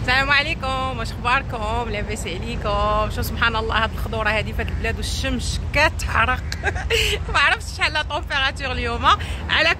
السلام عليكم، واش اخباركم؟ لاباس عليكم؟ شو سبحان الله، هاد الخضوره هادي في هاد البلاد والشمس كتحرق. ما عرفتش شحال لا طومبيراتور اليوم. على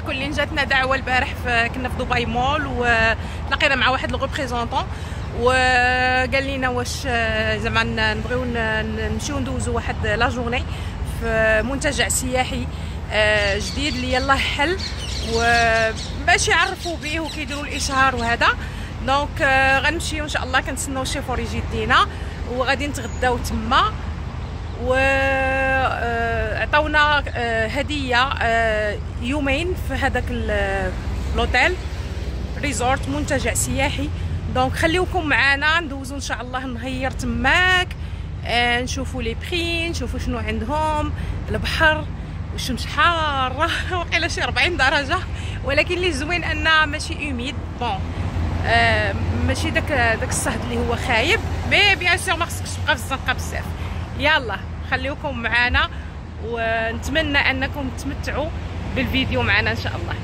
كل جاتنا دعوه البارح كنا في دبي مول وتلاقينا مع واحد الريبريزونطون وقال لنا واش زعما نبغيو نمشيو ندوزو واحد لا جورني في منتجع سياحي جديد اللي يلاه حل وباش يعرفوا به وكيديروا الاشهار وهذا. دونك غنمشيو ان شاء الله، كنتسناو الشيفور يجي يدينا وغادي نتغداو تما. و عطاونا هديه يومين في هذاك لوتيل ريزورت منتجع سياحي. دونك خليوكم معنا ندوزو ان شاء الله نهير تماك، نشوفوا لي بري، نشوفوا شنو عندهم. البحر والشمس حاره وقيله شي 40 درجه، ولكن اللي زوين ان ماشي اوميد. بون ماشي داك الصهد اللي هو خايب، مي بيان سور ما خصكش تبقى في الزنقه بزاف. يلا خليوكم معنا ونتمنى انكم تمتعوا بالفيديو معنا ان شاء الله.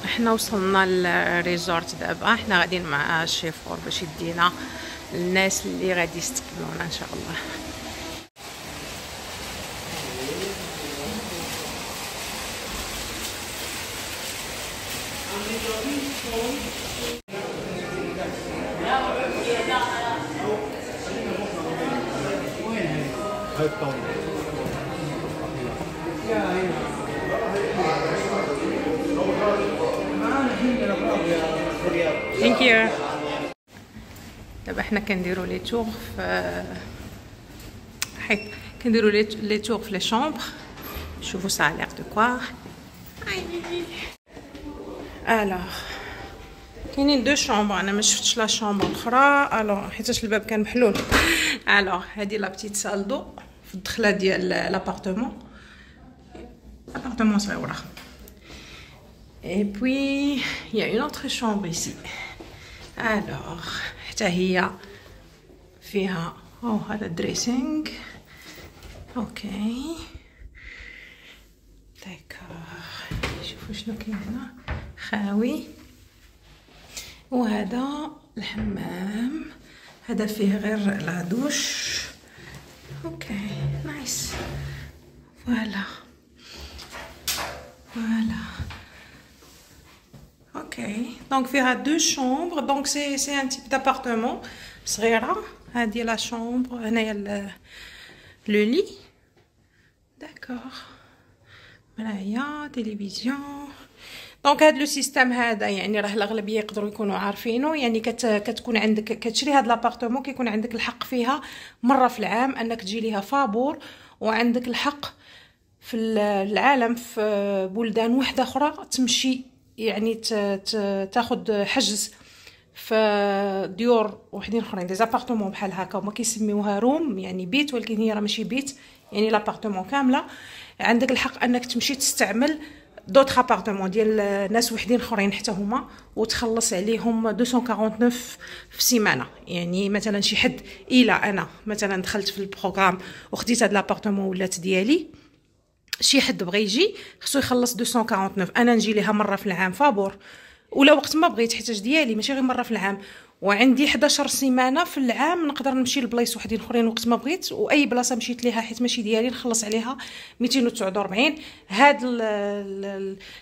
احنا وصلنا للريزورت دابا، احنا غاديين مع الشيفور باش يدينا الناس اللي غادي يستقبلونا ان شاء الله. Thank you. دابا حنا كنديروا لي تور في كنديروا لي تور في لي شومبر. شوفوا سا ليغ دو كوا. الوغ كاينين دو شومبر، انا ما شفتش لا شومبر الاخرى الوغ حيتاش الباب كان محلول. الوغ هادي لا بتيت سال دو في الدخله ديال لابارتمون صغيره. Et puis il y a une autre chambre ici. Alors حتى هي فيها هذا الدريسينغ. اوكي داكور، شوفوا شنو كاين هنا خاوي. وهذا الحمام، هذا فيه غير لا دوش. اوكي نايس. فوالا اوكي. دونك فيها دو شومبر، دونك سي ان تيب دابارتمون صغيره. هادي لا شومبر، هنايا لو لي. داكور، مرايا، تلفزيون. دونك هاد لو سيستيم هذا يعني راه الاغلبيه يقدروا يكونوا عارفينه، يعني كتكون عندك كتشري هاد لابارتمون كيكون عندك الحق فيها مره في العام انك تجي ليها فابور، وعندك الحق في العالم في بلدان واحده اخرى تمشي يعني تاخذ حجز في ديور وحدين اخرين، دي زابارتمون بحال هكا، وما كيسميوها روم يعني بيت، ولكن هي راه ماشي بيت، يعني لابارتمون كامله. عندك الحق انك تمشي تستعمل دوطخ ابارتمون ديال ناس وحدين اخرين حتى هما، وتخلص عليهم 249 في سيمانه. يعني مثلا شي حد الا انا مثلا دخلت في البروغرام وخديت هاد لابارتمون ولات ديالي، شي حد بغى يجي خصو يخلص 249. انا نجي ليها مره في العام فابور، ولا وقت ما بغيت حيتاش ديالي ماشي غير مره في العام. وعندي 11 سيمانه في العام نقدر نمشي لبلايص وحدين اخرين وقت ما بغيت، واي بلاصه مشيت ليها حيت ماشي ديالي نخلص عليها 249. هاد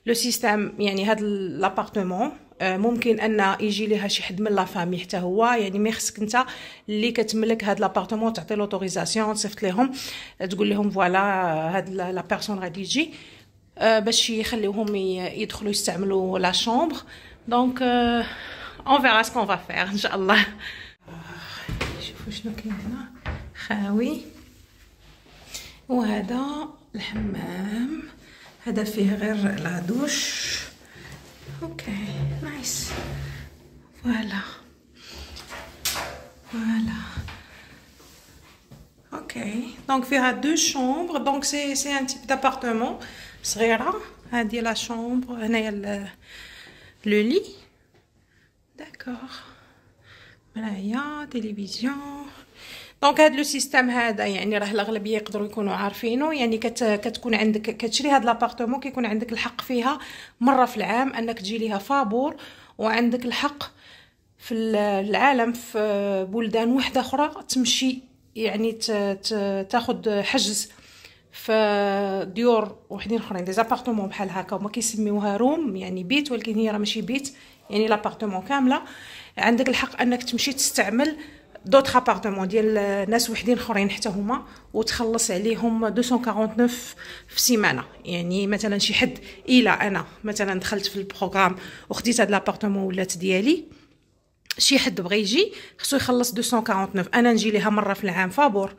لو سيستيم يعني هاد لابارتمون ممكن ان يجي ليها شي حد من لا فامي حتى هو، يعني ما خصك انت اللي كتملك هاد لابارتمون تعطي لوتوريزاسيون، تصيفط لهم تقول لهم فوالا هاد لا بيرسون غادي يجي. باش يخليوهم يدخلوا يستعملوا لا شومبر. دونك اون فيرا سكون فا فير ان شاء الله. شوفوا شنو كاين هنا، خاوي. وهذا الحمام، هذا فيه غير لا دوش. اوكي نايس. فوالا اوكي. دونك فيها دو شومبر. دونك سي ان تيب دابارتمون صغيره. هادي لا شومبر، هنايا لو لي. داكوغ. مرايا، تلفزيون. دونك هاد لو سيستيم هذا يعني راه الاغلبيه يقدروا يكونوا عارفينه. يعني كتكون عندك كتشري هاد لابارتمون، كيكون عندك الحق فيها مره في العام انك تجي ليها فابور، وعندك الحق في العالم في بلدان وحده اخرى تمشي يعني تاخذ حجز في ديور وحدين اخرين، دي زابارتمون بحال هكا، هما كيسميوها روم يعني بيت، ولكن هي راه ماشي بيت، يعني لابارتمون كامله. عندك الحق انك تمشي تستعمل دوطخ ابارتمون ديال ناس وحدين اخرين حتى هما، وتخلص عليهم 249 في سيمانه. يعني مثلا شي حد الى انا مثلا دخلت في البروغرام وخديت هاد لابارتمون ولات ديالي، شي حد بغى يجي خصو يخلص 249. انا نجي ليها مره في العام فابور،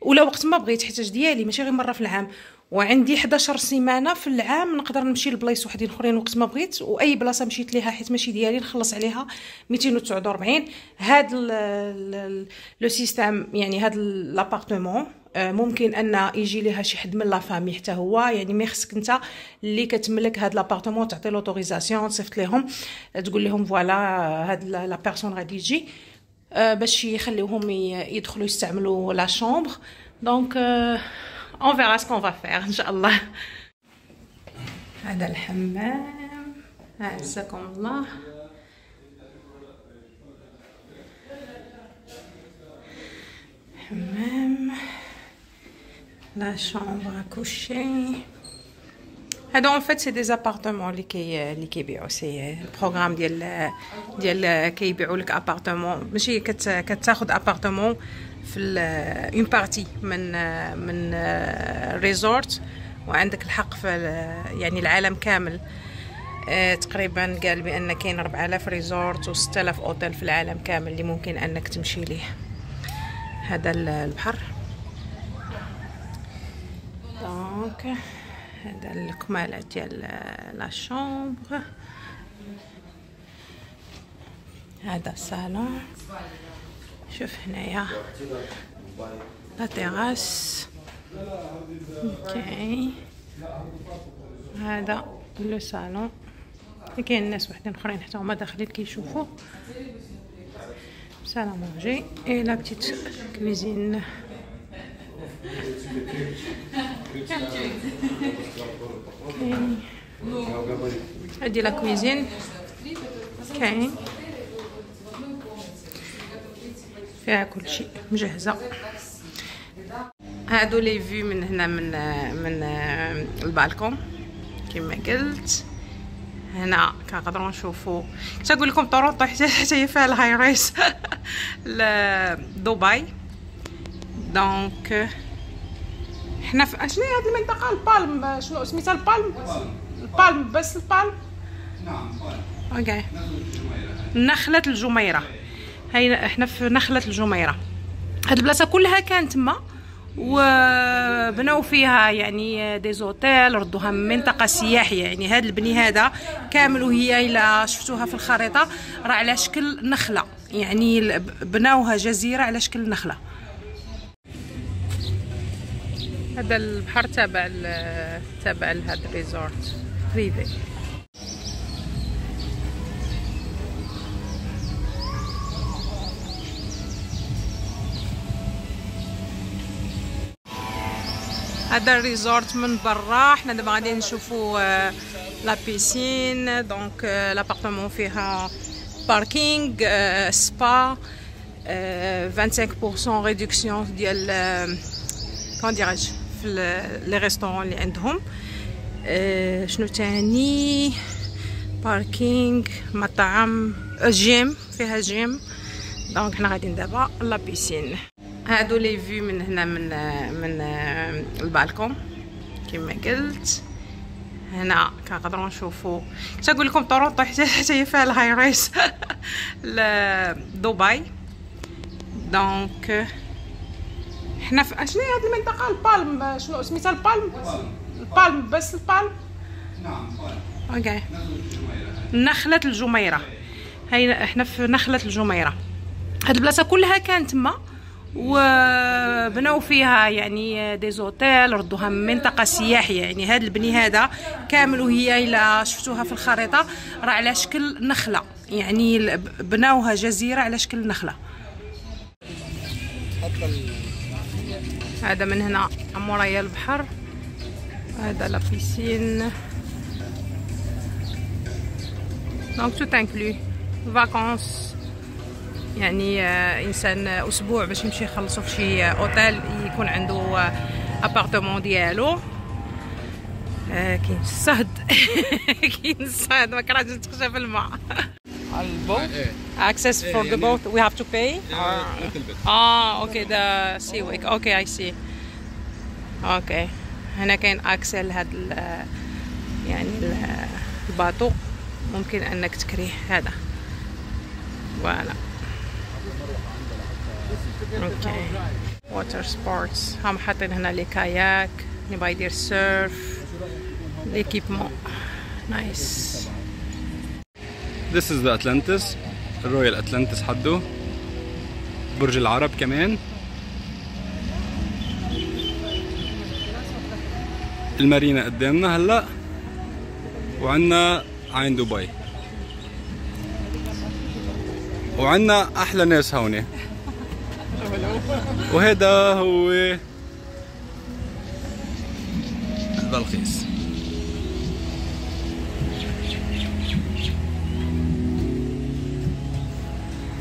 ولا وقت ما بغيت حيتاش ديالي ماشي غير مره في العام. وعندي 11 سيمانه في العام نقدر نمشي لبلايص وحدين اخرين وقت ما بغيت، واي بلاصه مشيت ليها حيت ماشي ديالي نخلص عليها 249. هاد لو سيستيم يعني هاد لابارتمون ممكن ان يجي ليها شي حد من لا فامي حتى هو، يعني ما خصك انت اللي كتملك هاد لابارتمون تعطي لوتوريزاسيون، تصيفط لهم تقول لهم فوالا هاد لا بيرسون غادي تجي باش يخليوهم يدخلوا يستعملوا لا شومبر. دونك اون فيرا سكون فا فير ان شاء الله. هذا الحمام، عزكم الله. حمام، لا شومبر كوشي. هادو ان فيت سي دي زابارتمون اللي كيبيعوا، سي البروغرام ديال كيبيعوا لك ابارتمون، ماشي كتاخذ ابارتمون في اون بارتي من ريزورت، وعندك الحق في يعني العالم كامل. تقريبا قال بان كاين 4000 ريزورت و6000 اوتيل في العالم كامل اللي ممكن انك تمشي ليه. هذا البحر. دونك هذا الكمالات ديال لا شومبر. هذا الصالون. شوف هنايا لا تيراس. اوكي هذا لو صالون. كاين ناس وحدين اخرين حتى هما داخلين كيشوفوا. سال ا مونجي اي لا بتيت كويزين. هادي لا كويزين كاين فيها كل شيء مجهزه. هادو لي فيو من هنا من البالكون كما قلت. هنا كنقدروا نشوفوا، تنقول لكم طورونطو حتى هي فيها الهاي ريس لدبي. دونك حنا في شنو هي هذه المنطقه؟ البالم، شنو سميتها؟ البالم بس البالم. نعم اوكي. نخله الجميره. هاي احنا في نخله الجميره. هاد البلاصه كلها كانت تما وبناو فيها يعني دي زوتيل، ردوها منطقه سياحيه. يعني هاد البني هذا كامل وهي الا شفتوها في الخريطه راه على شكل نخله، يعني بناوها جزيره على شكل نخله. هذا البحر تابع لهذا الريزورت بريفي. هذا الريزورت من برا. حنا دابا غادي نشوفوا لا بيسين. دونك لابارتمون فيها باركينغ، سبا، 25% ريدكسيون ديال كون ديراج في لي ريستورون اللي عندهم. شنو تاني؟ باركينغ، مطعم، جيم، فيها جيم. دونك حنا غاديين دابا لا بيسين. هادو لي فيو من هنا من البالكون كما قلت. هنا كنقدروا نشوفوا تنقول لكم طورونطو حتى هي فيها الهاي ريس دبي. دونك حنا في شنو هي هذه المنطقه؟ البالم، شنو سميتها؟ البالم بس البالم. نعم اوكي، نخلة الجميرة. هاي احنا في نخلة الجميرة. هاد البلاصه كلها كانت تما وبناو فيها يعني دي زوتيل، ردوها منطقه سياحيه. يعني هاد البني هذا كامل وهي الا شفتوها في الخريطه راه على شكل نخله، يعني بناوها جزيره على شكل نخله. هذا من هنا مورايا البحر، هذا لا بيسين. دونك تو انكلو فاكونس، يعني انسان اسبوع باش يمشي يخلصوا في شي اوتيل يكون عنده ابارتمون ديالو. كاين الصهد كاين الصهد ما كرهتش تخشى في الماء. البوت access for the boat we have to pay. اوكي ذا سي ويك. اوكي اي سي. اوكي هنا كاين اكسس لهاد يعني الباطو، ممكن انك تكريه هذا. فوالا اوكي. ووتر سبورتس، هم حاطين هنا لي كاياك اللي باغي يدير سيرف، ليكيبمون نايس. This is the Atlantis، الرويال أتلانتس حده، برج العرب كمان، المارينا قدامنا هلا، وعنا عين دبي، وعنا أحلى ناس هوني. وهذا هو بلقيس.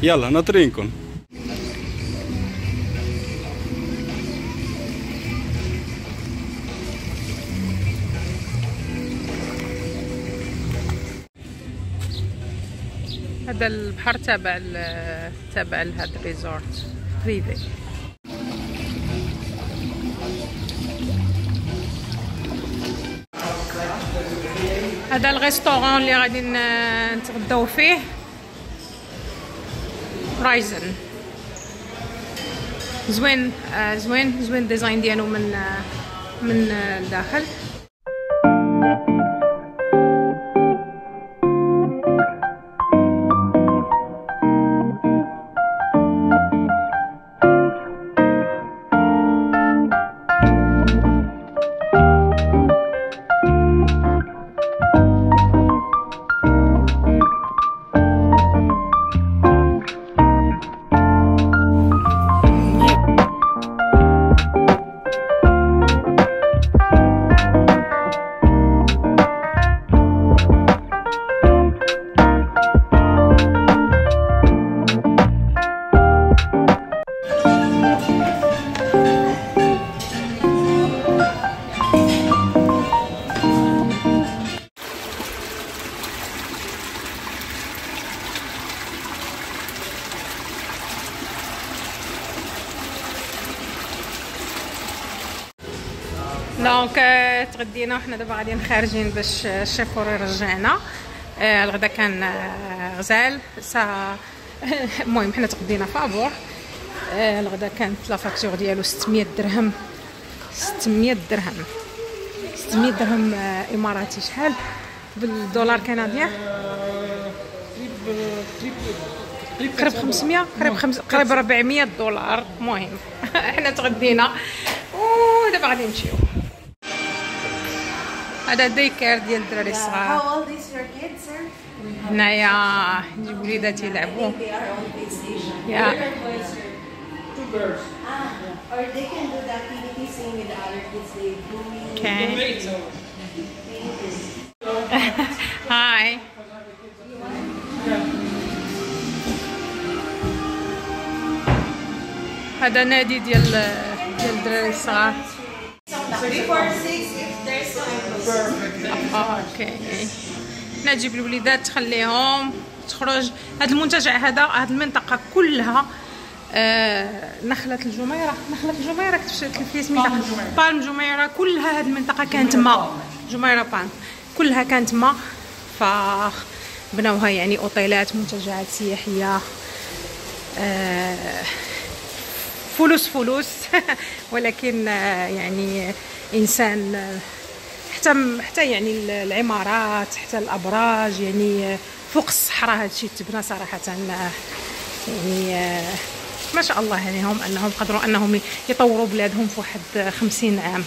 يلا ناطرينكم. هذا البحر تابع لهذا الريزورت بريفي. هذا الريستورون اللي غادي نتغداو فيه، رايزن. زوين زوين زوين الديزاين ديالو من الداخل. دونك تغدينا وحنا دابا غاديين خارجين باش الشيفور يرجعنا. الغدا كان غزال. المهم حنا تغدينا فابور. الغدا كانت لا فاكتور ديالو 600 درهم. 600 درهم اماراتي. شحال بالدولار كنديان؟ قريب 500، قريب 400 دولار. المهم حنا تغدينا ودابا غادي نمشيو. هذا ديكير ديال الدراري الصغار. هنايا وليداتي يلعبوا. يا هاي. هذا نادي ديال الدراري الصغار. اوكي حنا تجيب الوليدات تخليهم تخرج. هذا المنتجع هذه المنطقه كلها نخلة الجميرة كتفشلت لي سميتها بالم جميرة. كلها هذه المنطقه كانت تما جميرة بالم. كلها كانت ما، فبنوها يعني اوتيلات، منتجعات سياحيه، فلوس ولكن يعني انسان، حتى يعني العمارات، حتى الابراج، يعني فوق الصحراء هادشي تبنى صراحه يعني ما شاء الله عليهم، انهم قدروا انهم يطوروا بلادهم في واحد 50 عام.